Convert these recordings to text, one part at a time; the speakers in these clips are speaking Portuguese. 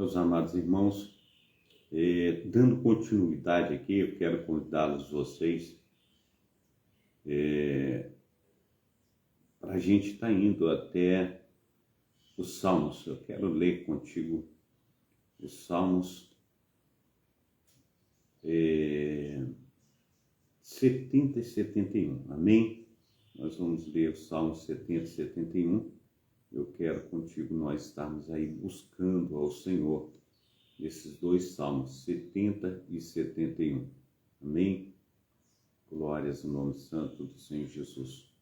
Meus amados irmãos, dando continuidade aqui, eu quero convidá-los vocês para a gente estar indo até os Salmos. Eu quero ler contigo os Salmos 70 e 71, amém? Nós vamos ler os Salmos 70 e 71. Eu quero contigo nós estarmos aí buscando ao Senhor nesses dois Salmos, 70 e 71. Amém? Glórias ao nome santo do Senhor Jesus.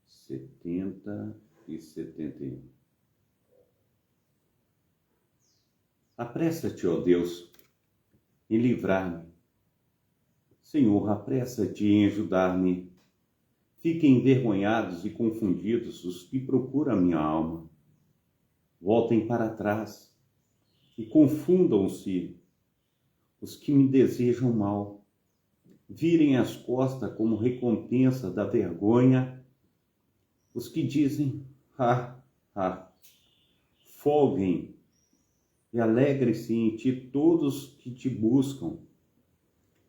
70 e 71. Apressa-te, ó Deus, em livrar-me. Senhor, apressa-te em ajudar-me. Fiquem envergonhados e confundidos os que procuram a minha alma. Voltem para trás e confundam-se os que me desejam mal. Virem as costas como recompensa da vergonha os que dizem, folguem e alegrem-se em ti todos que te buscam.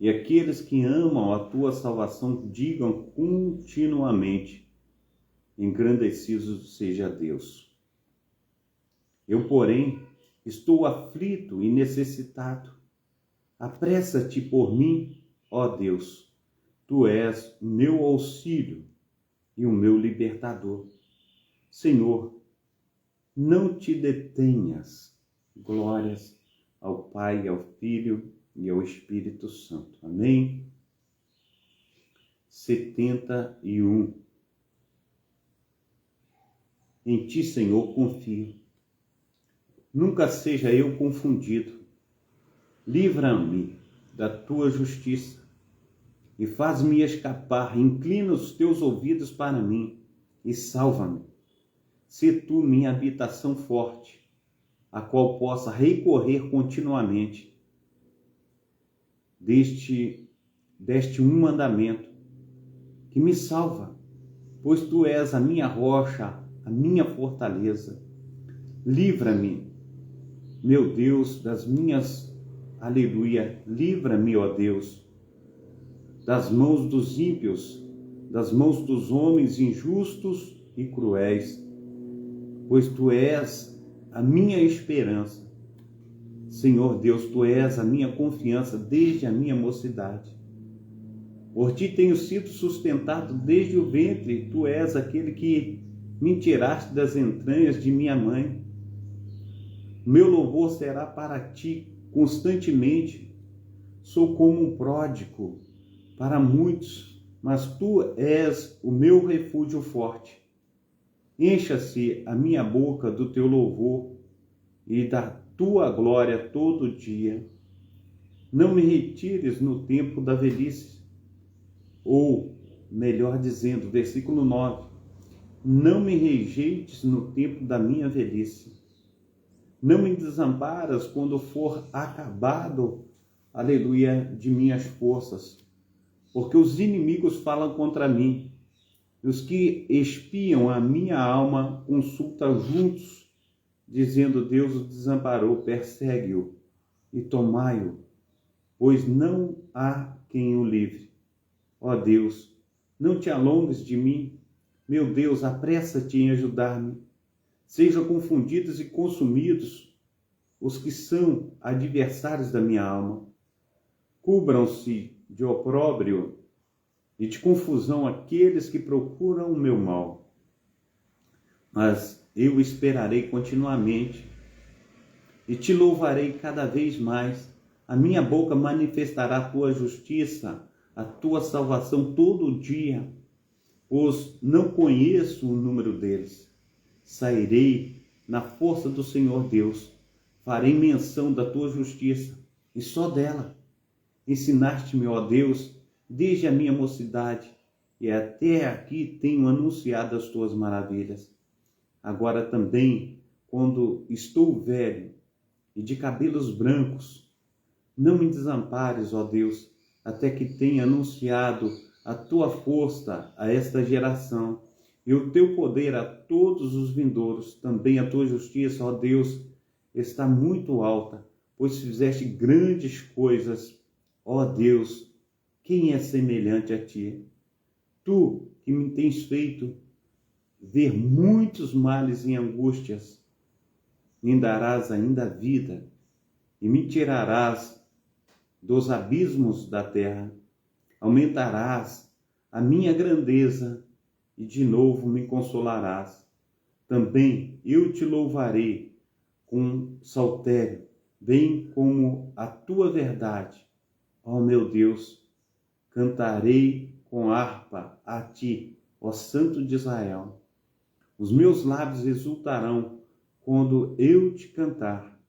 E aqueles que amam a tua salvação digam continuamente, engrandecido seja Deus. Eu, porém, estou aflito e necessitado. Apressa-te por mim, ó Deus. Tu és o meu auxílio e o meu libertador. Senhor, não te detenhas. Glórias ao Pai, ao Filho e ao Espírito Santo. Amém? 71. Em ti, Senhor, confio. Nunca seja eu confundido. Livra-me da tua justiça e faz-me escapar. Inclina os teus ouvidos para mim e salva-me. Sê tu minha habitação forte, a qual possa recorrer continuamente. Deste um mandamento que me salva, pois tu és a minha rocha, a minha fortaleza. Livra-me, meu Deus, das minhas, aleluia, livra-me, ó Deus, das mãos dos ímpios, das mãos dos homens injustos e cruéis, pois tu és a minha esperança. Senhor Deus, tu és a minha confiança desde a minha mocidade. Por ti tenho sido sustentado desde o ventre. Tu és aquele que me tiraste das entranhas de minha mãe. Meu louvor será para ti constantemente. Sou como um pródigo para muitos, mas tu és o meu refúgio forte. Encha-se a minha boca do teu louvor e da tua glória todo dia. Não me retires no tempo da velhice. Ou, melhor dizendo, versículo 9. Não me rejeites no tempo da minha velhice. Não me desamparas quando for acabado, aleluia, de minhas forças. Porque os inimigos falam contra mim. E os que espiam a minha alma consultam juntos, dizendo, Deus o desamparou, persegue-o e tomai-o, pois não há quem o livre. Ó Deus, não te alongues de mim. Meu Deus, apressa-te em ajudar-me. Sejam confundidos e consumidos os que são adversários da minha alma. Cubram-se de opróbrio e de confusão aqueles que procuram o meu mal. Mas eu esperarei continuamente e te louvarei cada vez mais. A minha boca manifestará a tua justiça, a tua salvação todo dia, pois não conheço o número deles. Sairei na força do Senhor Deus, farei menção da tua justiça e só dela. Ensinaste-me, ó Deus, desde a minha mocidade, e até aqui tenho anunciado as tuas maravilhas. Agora também, quando estou velho e de cabelos brancos, não me desampares, ó Deus, até que tenha anunciado a tua força a esta geração e o teu poder a todos os vindouros, também a tua justiça, ó Deus, está muito alta, pois fizeste grandes coisas. Ó Deus, quem é semelhante a ti? Tu que me tens feito ver muitos males e angústias, me darás ainda vida e me tirarás dos abismos da terra. Aumentarás a minha grandeza e de novo me consolarás. Também eu te louvarei com saltério, bem como a tua verdade. Ó meu Deus, cantarei com harpa a ti, ó Santo de Israel. Os meus lábios exultarão quando eu te cantar,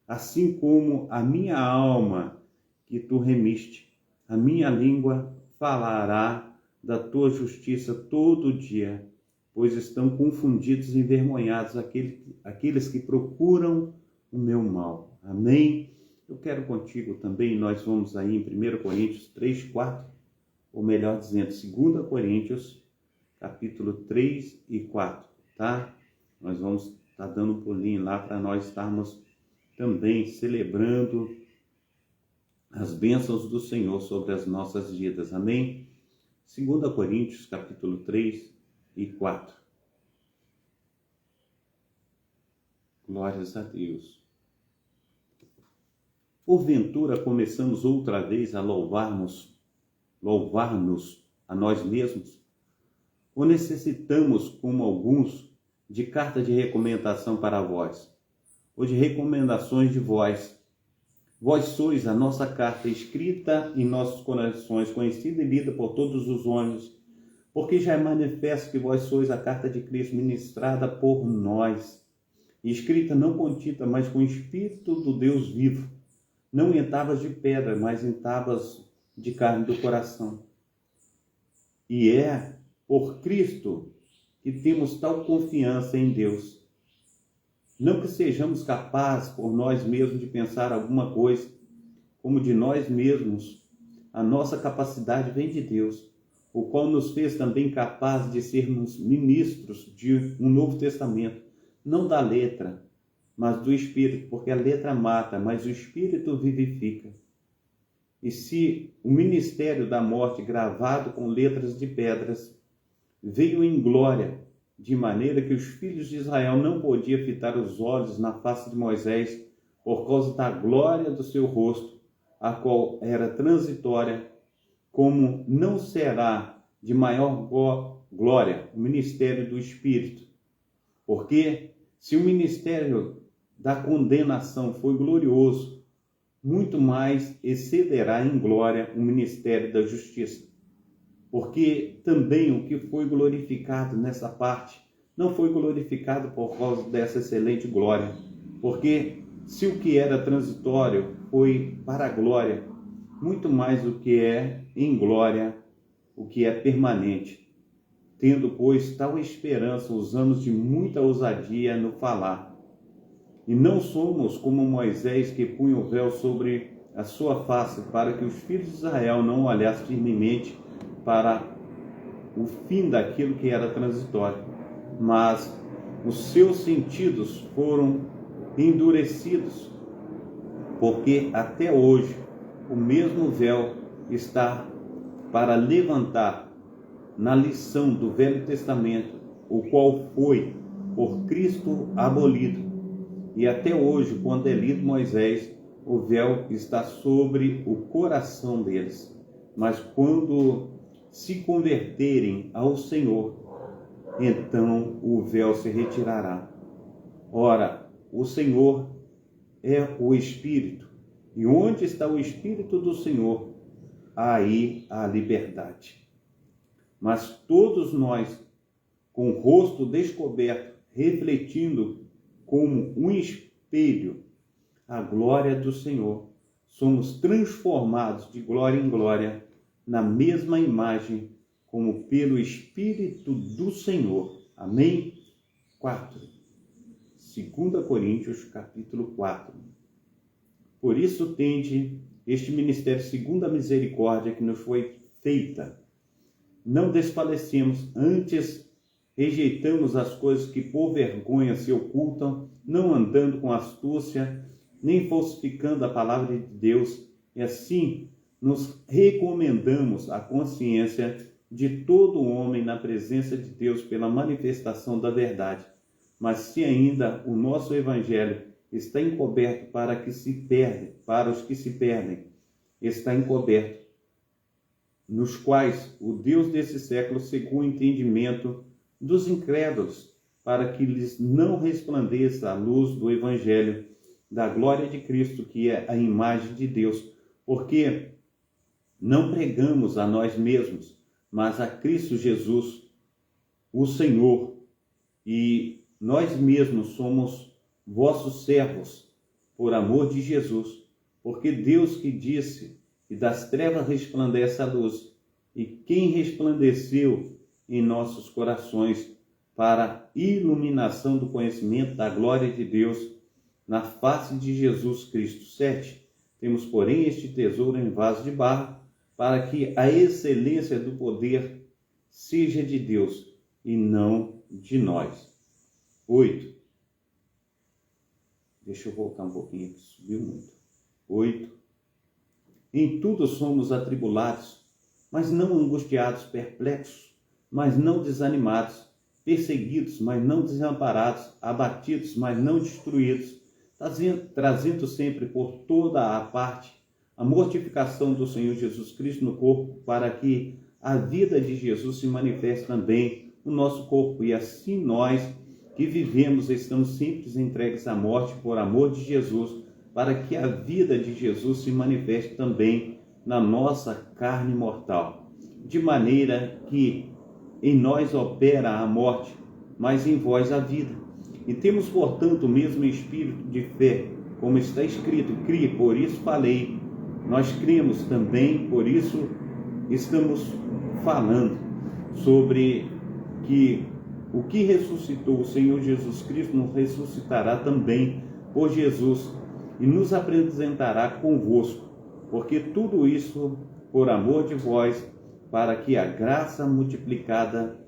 assim como a minha alma que tu remiste. A minha língua falará da tua justiça todo dia, pois estão confundidos e envergonhados aqueles que procuram o meu mal. Amém? Eu quero contigo também, nós vamos aí em 1 Coríntios 3, 4, ou melhor dizendo, 2 Coríntios, capítulo 3 e 4, tá? Nós vamos estar dando um pulinho lá para nós estarmos também celebrando as bênçãos do Senhor sobre as nossas vidas. Amém? 2 Coríntios, capítulo 3 e 4. Glórias a Deus. Porventura começamos outra vez a louvar-nos a nós mesmos? Ou necessitamos, como alguns, de carta de recomendação para vós, ou de recomendações de vós? Vós sois a nossa carta escrita em nossos corações, conhecida e lida por todos os homens, porque já é manifesto que vós sois a carta de Cristo ministrada por nós, escrita não com tinta, mas com o Espírito do Deus vivo, não em tábuas de pedra, mas em tábuas de carne do coração. E é por Cristo que temos tal confiança em Deus. Não que sejamos capazes por nós mesmos de pensar alguma coisa, como de nós mesmos, a nossa capacidade vem de Deus, o qual nos fez também capazes de sermos ministros de um novo testamento, não da letra, mas do Espírito, porque a letra mata, mas o Espírito vivifica. E se o ministério da morte, gravado com letras de pedras, veio em glória, de maneira que os filhos de Israel não podiam fitar os olhos na face de Moisés, por causa da glória do seu rosto, a qual era transitória, como não será de maior glória o ministério do Espírito. Porque se o ministério da condenação foi glorioso, muito mais excederá em glória o ministério da justiça. Porque também o que foi glorificado nessa parte não foi glorificado por causa dessa excelente glória. Porque se o que era transitório foi para a glória, muito mais o que é em glória, o que é permanente. Tendo, pois, tal esperança, usamos de muita ousadia no falar. E não somos como Moisés, que punha o véu sobre a sua face, para que os filhos de Israel não olhassem firmemente para o fim daquilo que era transitório, mas os seus sentidos foram endurecidos, porque até hoje o mesmo véu está para levantar na lição do Velho Testamento, o qual foi por Cristo abolido. E até hoje, quando é lido Moisés, o véu está sobre o coração deles. Mas quando se converterem ao Senhor, então o véu se retirará. Ora, o Senhor é o Espírito, e onde está o Espírito do Senhor, aí há liberdade. Mas todos nós, com o rosto descoberto, refletindo como um espelho a glória do Senhor, somos transformados de glória em glória na mesma imagem, como pelo Espírito do Senhor. Amém? 4. 2 Coríntios, capítulo 4. Por isso tende este ministério segundo a misericórdia que nos foi feita. Não desfalecemos, antes rejeitamos as coisas que por vergonha se ocultam não andando com astúcia, nem falsificando a palavra de Deus, e assim nos recomendamos à consciência de todo homem na presença de Deus pela manifestação da verdade. Mas se ainda o nosso evangelho está encoberto para os que se perdem, está encoberto, nos quais o Deus desse século cegou o entendimento dos incrédulos, para que lhes não resplandeça a luz do evangelho da glória de Cristo, que é a imagem de Deus, porque não pregamos a nós mesmos, mas a Cristo Jesus, o Senhor, e nós mesmos somos vossos servos, por amor de Jesus, porque Deus que disse que das trevas resplandece a luz, e quem resplandeceu em nossos corações para iluminação do conhecimento da glória de Deus na face de Jesus Cristo. 7. Temos, porém, este tesouro em vaso de barro, para que a excelência do poder seja de Deus e não de nós. 8. Deixa eu voltar um pouquinho aqui, subiu muito. 8. Em tudo somos atribulados, mas não angustiados, perplexos, mas não desanimados, perseguidos, mas não desamparados, abatidos, mas não destruídos, trazendo sempre por toda a parte a mortificação do Senhor Jesus Cristo no corpo, para que a vida de Jesus se manifeste também no nosso corpo, e assim nós que vivemos estamos sempre entregues à morte por amor de Jesus, para que a vida de Jesus se manifeste também na nossa carne mortal, de maneira que em nós opera a morte, mas em vós a vida. E temos, portanto, o mesmo espírito de fé, como está escrito: criei, por isso falei. Nós cremos também, por isso estamos falando sobre que o que ressuscitou o Senhor Jesus Cristo nos ressuscitará também por Jesus e nos apresentará convosco, porque tudo isso por amor de vós, para que a graça multiplicada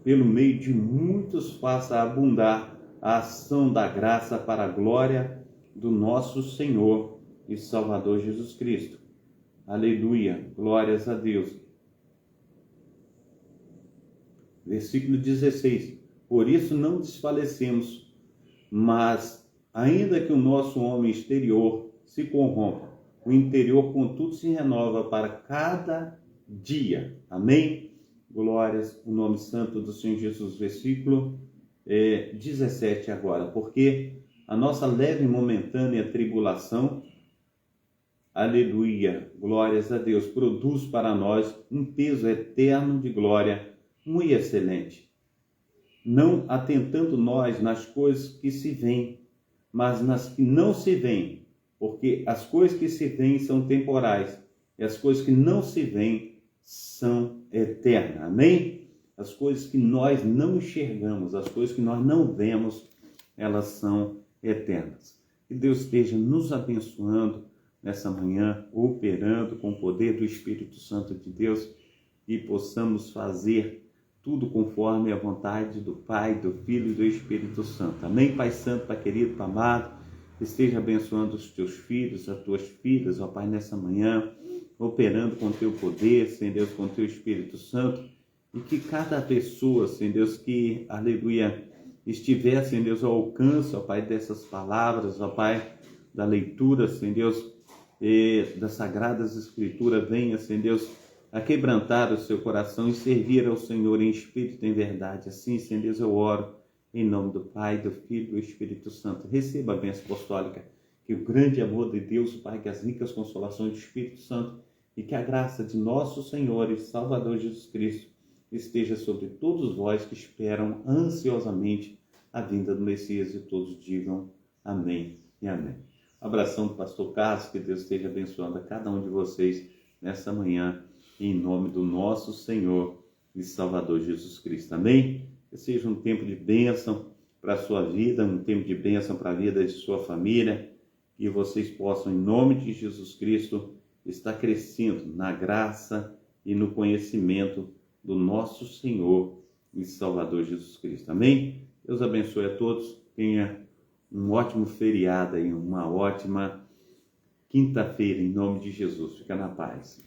pelo meio de muitos faça abundar a ação da graça para a glória do nosso Senhor e Salvador Jesus Cristo. Aleluia, glórias a Deus. Versículo 16. Por isso não desfalecemos, mas ainda que o nosso homem exterior se corrompa, o interior contudo se renova para cada dia. Amém? Glórias ao nome santo do Senhor Jesus. Versículo 17 agora. Porque a nossa leve e momentânea tribulação, aleluia, glórias a Deus, produz para nós um peso eterno de glória muito excelente. Não atentando nós nas coisas que se veem, mas nas que não se veem, porque as coisas que se veem são temporais, e as coisas que não se veem são eternas. Amém? As coisas que nós não enxergamos, as coisas que nós não vemos, elas são eternas. Que Deus esteja nos abençoando nessa manhã, operando com o poder do Espírito Santo de Deus, e possamos fazer tudo conforme a vontade do Pai, do Filho e do Espírito Santo. Amém, Pai Santo, Pai querido, Pai amado, esteja abençoando os teus filhos, as tuas filhas, ó Pai, nessa manhã, operando com teu poder, Senhor Deus, com teu Espírito Santo, e que cada pessoa, Senhor Deus, que, aleluia, estiver, Senhor Deus, ao alcance, ó Pai, dessas palavras, ó Pai, da leitura, Senhor Deus, das Sagradas Escrituras, venha, Senhor Deus, a quebrantar o seu coração e servir ao Senhor em espírito e em verdade. Assim, Senhor Deus, eu oro em nome do Pai, do Filho e do Espírito Santo. Receba a bênção apostólica, que o grande amor de Deus, o Pai, que as ricas consolações do Espírito Santo e que a graça de nosso Senhor e Salvador Jesus Cristo esteja sobre todos vós que esperam ansiosamente a vinda do Messias, e todos digam amém e amém. Abração do pastor Carlos, que Deus esteja abençoando a cada um de vocês nessa manhã, em nome do nosso Senhor e Salvador Jesus Cristo. Amém? Que seja um tempo de bênção para a sua vida, um tempo de bênção para a vida de sua família, que vocês possam, em nome de Jesus Cristo, estar crescendo na graça e no conhecimento do nosso Senhor e Salvador Jesus Cristo. Amém? Deus abençoe a todos. Tenha um ótimo feriado e uma ótima quinta-feira, em nome de Jesus. Fica na paz.